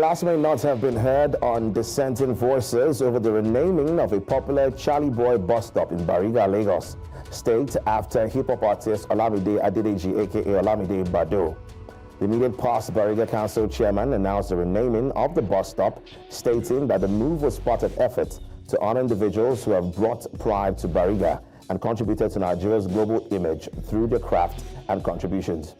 Last may not have been heard on dissenting voices over the renaming of a popular Charly Boy bus stop in Bariga, Lagos State after hip-hop artist Olamide Adedeji aka Olamide Bado. The immediate past Bariga Council chairman announced the renaming of the bus stop, stating that the move was part of efforts to honor individuals who have brought pride to Bariga and contributed to Nigeria's global image through their craft and contributions.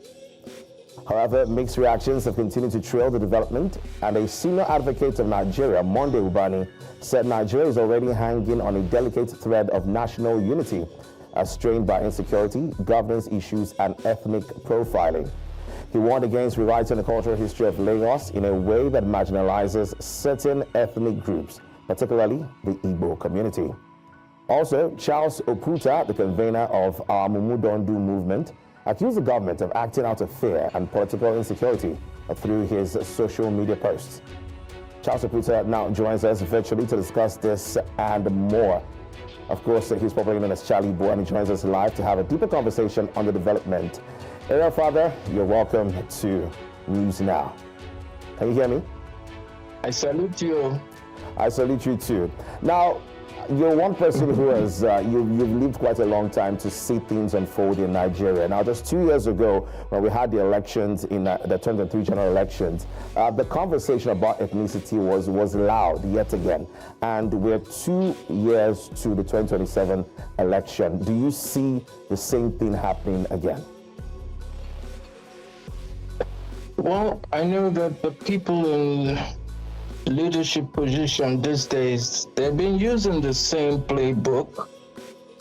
However, mixed reactions have continued to trail the development, and a senior advocate of Nigeria, Monday Ubani, said Nigeria is already hanging on a delicate thread of national unity, as strained by insecurity, governance issues, and ethnic profiling. He warned against rewriting the cultural history of Lagos in a way that marginalizes certain ethnic groups, particularly the Igbo community. Also, Charles Oputa, the convener of our Mumu Dondu movement, accused the government of acting out of fear and political insecurity through his social media posts. Charles Oputa now joins us virtually to discuss this and more. Of course, he's popularly known as Charly Boy, and he joins us live to have a deeper conversation on the development. Ariel Father, you're welcome to News Now. Can you hear me? I salute you. I salute you too. Now, you're one person who has, you've lived quite a long time to see things unfold in Nigeria. Now, just 2 years ago, when we had the elections in the 2023 general elections, the conversation about ethnicity was loud yet again. And we're 2 years to the 2027 election. Do you see the same thing happening again? Well, I know that the people in leadership position these days, they've been using the same playbook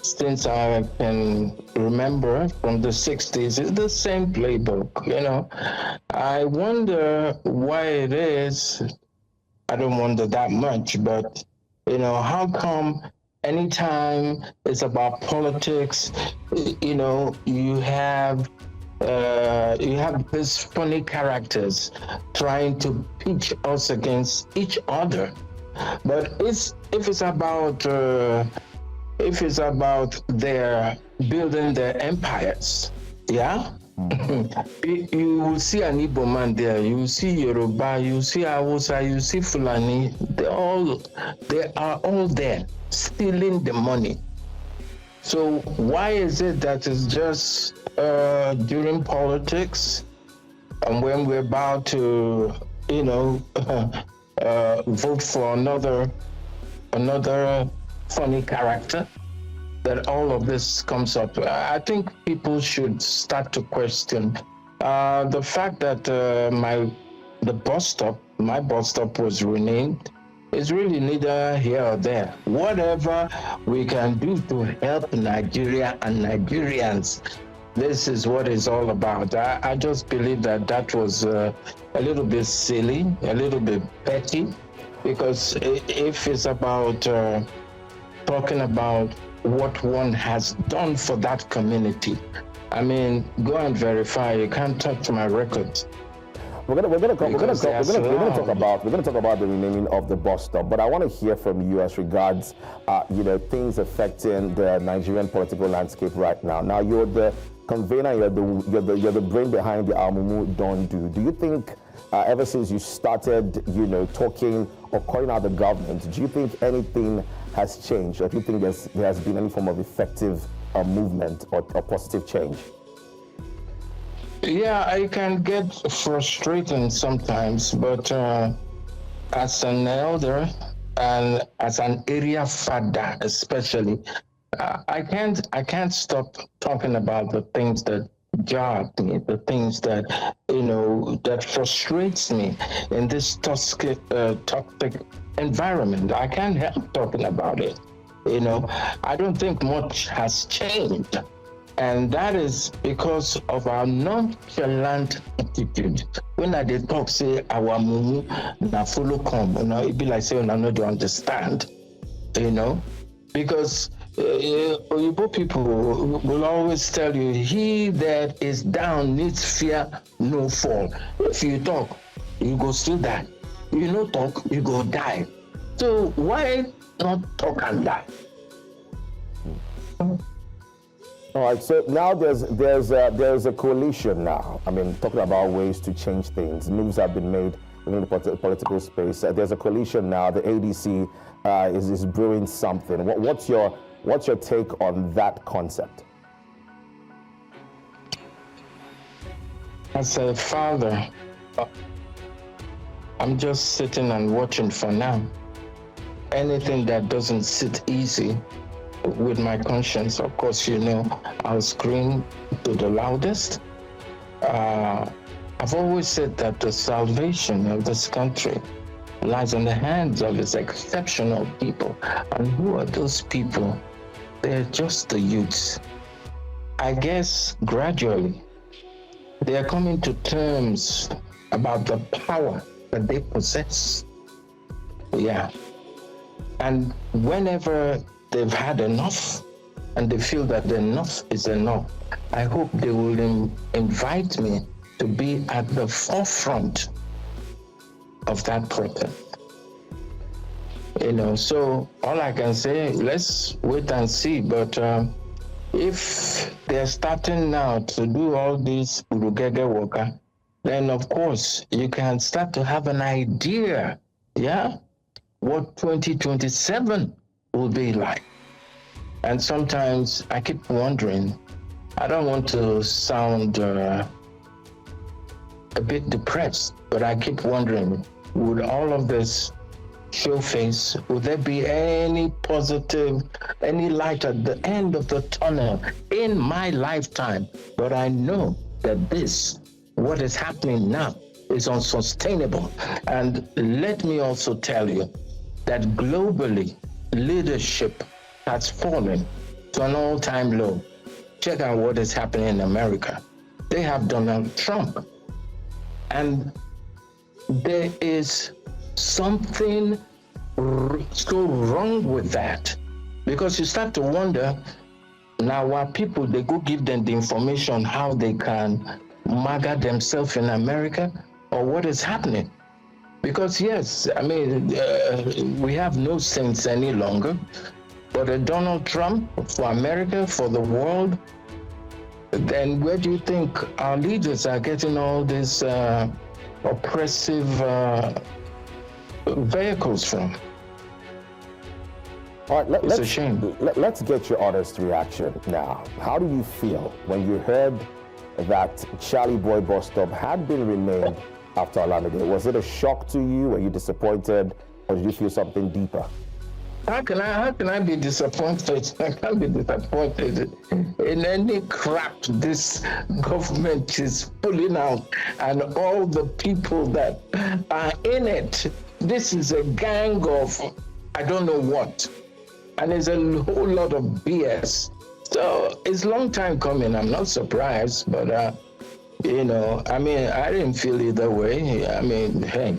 since I can remember, from the 60s. It's the same playbook, you know. I wonder why it is. I don't wonder that much, but, you know, how come anytime it's about politics, you know, you have these funny characters trying to pitch us against each other. But if it's about their building their empires, yeah. You will see an Igbo man there, you will see Yoruba, you will see Hausa, you will see Fulani. They are all there stealing the money. So why is it that it's just during politics and when we're about to, you know, vote for another funny character, that all of this comes up? I think people should start to question the fact that my bus stop was renamed. It's really neither here or there. Whatever we can do to help Nigeria and Nigerians, this is what it's all about. I just believe that was a little bit silly, a little bit petty, because if it's about talking about what one has done for that community, I mean, go and verify. You can't touch my records. We're gonna talk about the renaming of the bus stop, but I want to hear from you as regards, you know, things affecting the Nigerian political landscape right now. Now, you're the convener, you're the brain behind the Mumu Dondu. Do you think, ever since you started, you know, talking or calling out the government, do you think anything has changed, or do you think there has been any form of effective movement or positive change? Yeah, I can get frustrating sometimes, but as an elder and as an area father especially, I can't stop talking about the things that jar me, the things that, you know, that frustrates me in this toxic environment. I can't help talking about it. You know, I don't think much has changed. And that is because of our nonchalant attitude. When I did talk, say, our mumu, na follow come, you know, it be like saying, I know they understand, you know, because Oyibo people will always tell you, he that is down needs fear no fall. If you talk, you go still die. You no talk, you go die. So why not talk and die? All right, so now there's a coalition now. I mean, talking about ways to change things. Moves have been made in the political space. There's a coalition now. The ADC is brewing something. What's your take on that concept? As a father, I'm just sitting and watching for now. Anything that doesn't sit easy with my conscience, of course, I'll scream to the loudest. I've always said that the salvation of this country lies in the hands of its exceptional people. And who are those people? They're just the youths. I guess gradually they are coming to terms about the power that they possess. Yeah. And whenever they've had enough and they feel that enough is enough, I hope they will invite me to be at the forefront of that protest. So all I can say, let's wait and see. But if they're starting now to do all this urugege worker, then of course you can start to have an idea, what 2027 will be like. And sometimes I keep wondering, I don't want to sound a bit depressed, but I keep wondering, would all of this show face, would there be any positive, any light at the end of the tunnel in my lifetime? But I know that what is happening now is unsustainable. And let me also tell you that globally, leadership has fallen to an all-time low. Check out what is happening in America. They have Donald Trump. And there is something so wrong with that, because you start to wonder, now why people, they go give them the information how they can MAGA themselves in America, or what is happening. Because yes, we have no saints any longer, but a Donald Trump for America, for the world, then where do you think our leaders are getting all these oppressive vehicles from? All right, it's a shame. Let's get your honest reaction now. How do you feel when you heard that Charly Boy bus stop had been renamed after Olamide? Was it a shock to you? Were you disappointed, or did you feel something deeper? How can I be disappointed? I can't be disappointed in any crap this government is pulling out and all the people that are in it. This is a gang of I don't know what. And there's a whole lot of BS. So it's a long time coming. I'm not surprised, but I didn't feel either way. Hey,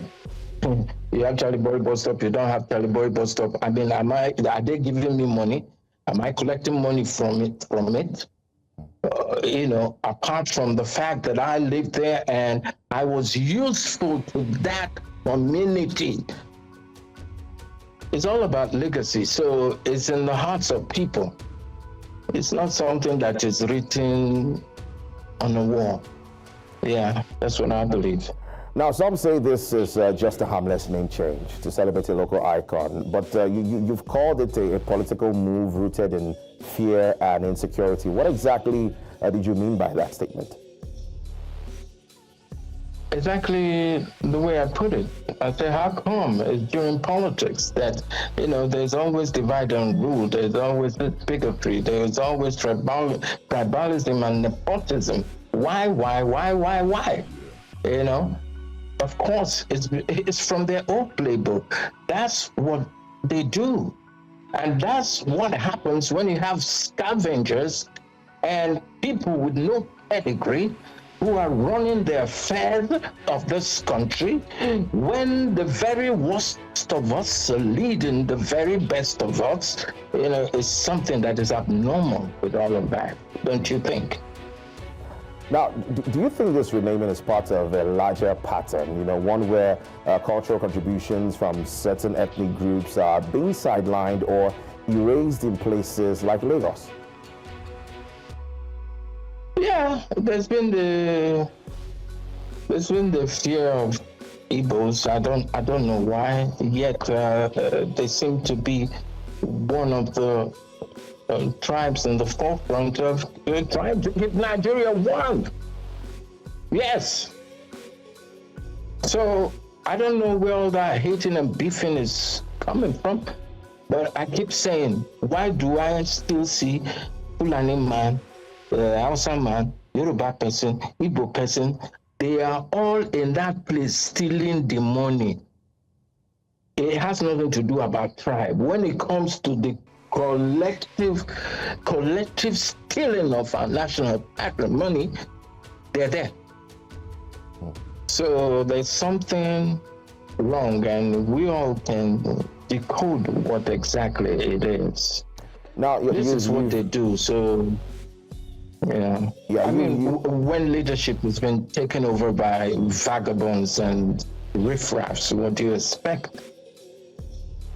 you have Charly Boy bus stop, you don't have Charly Boy bus stop. Are they giving me money? Am I collecting money from it? Apart from the fact that I lived there and I was useful to that community. It's all about legacy. So it's in the hearts of people. It's not something that is written on the wall. Yeah, that's what I believe. Now, some say this is just a harmless name change to celebrate a local icon, but you've called it a political move rooted in fear and insecurity. What exactly did you mean by that statement? Exactly the way I put it. I say, how come it's during politics that, there's always divide and rule, there's always bigotry, there's always tribalism and nepotism. Why? Of course, it's from their old playbook. That's what they do. And that's what happens when you have scavengers and people with no pedigree who are running the affairs of this country, when the very worst of us are leading the very best of us, is something that is abnormal with all of that, don't you think? Now, do you think this renaming is part of a larger pattern, one where cultural contributions from certain ethnic groups are being sidelined or erased in places like Lagos? Yeah, there's been the fear of Igbos. I don't know why. Yet they seem to be one of the tribes in the forefront of trying to give Nigeria one. Yes. So I don't know where all that hating and beefing is coming from, but I keep saying, why do I still see Fulani man, Hausa man, Yoruba person, Igbo person? They are all in that place stealing the money. It has nothing to do about tribe. When it comes to the collective stealing of our national money, they're there. So there's something wrong, and we all can decode what exactly it is. Now, this is what they do. So, yeah. I mean, when leadership has been taken over by vagabonds and riffraffs, what do you expect?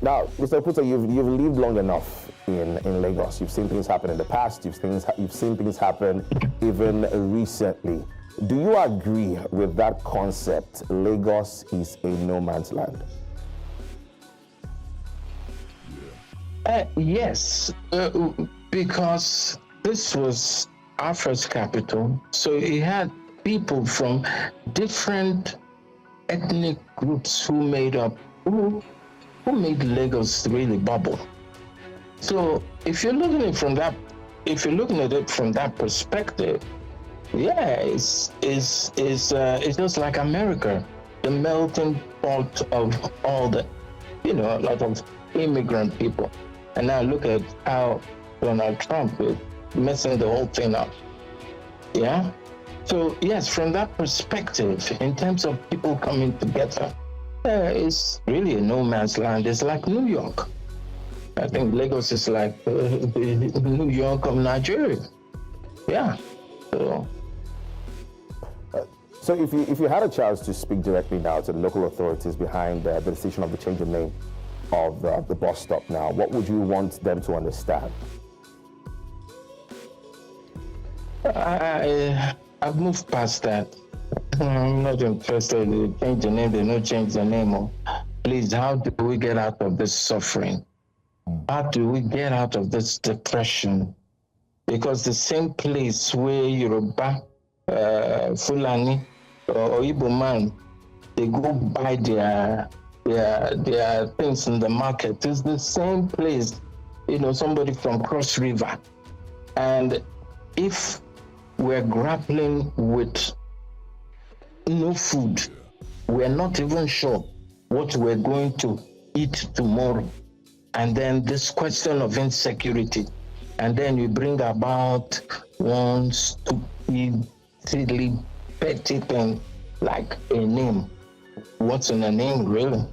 Now, Mr. Puta, you've lived long enough in Lagos. You've seen things happen in the past. You've seen things happen even recently. Do you agree with that concept? Lagos is a no man's land. Yes, because this was our first capital, so it had people from different ethnic groups who made Lagos really bubble. So if you're looking at it from that perspective, yeah, it's just like America, the melting pot of all the, a lot of immigrant people. And now look at how Donald Trump is messing the whole thing up. Yeah? So yes, from that perspective, in terms of people coming together, it's really a no man's land. It's like New York. I think Lagos is like New York of Nigeria. Yeah. So if you had a chance to speak directly now to the local authorities behind the decision of the change of name of the bus stop now, what would you want them to understand? I've moved past that. I'm not interested. They change the name, they don't change the name. Please, how do we get out of this suffering? How do we get out of this depression? Because the same place where Yoruba, Fulani, or Igbo man, they go buy their things in the market. It's the same place, somebody from Cross River. And if we're grappling with no food, we're not even sure what we're going to eat tomorrow. And then this question of insecurity. And then you bring about one stupid, silly, petty thing like a name. What's in a name, really?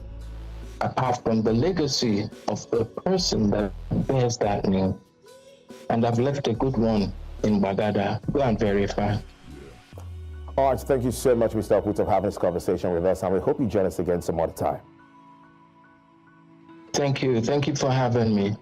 Apart from the legacy of the person that bears that name. And I've left a good one in Bagada. Go and verify. All right, thank you so much, Mr. Okuta, for having this conversation with us, and we hope you join us again some other time. Thank you. Thank you for having me.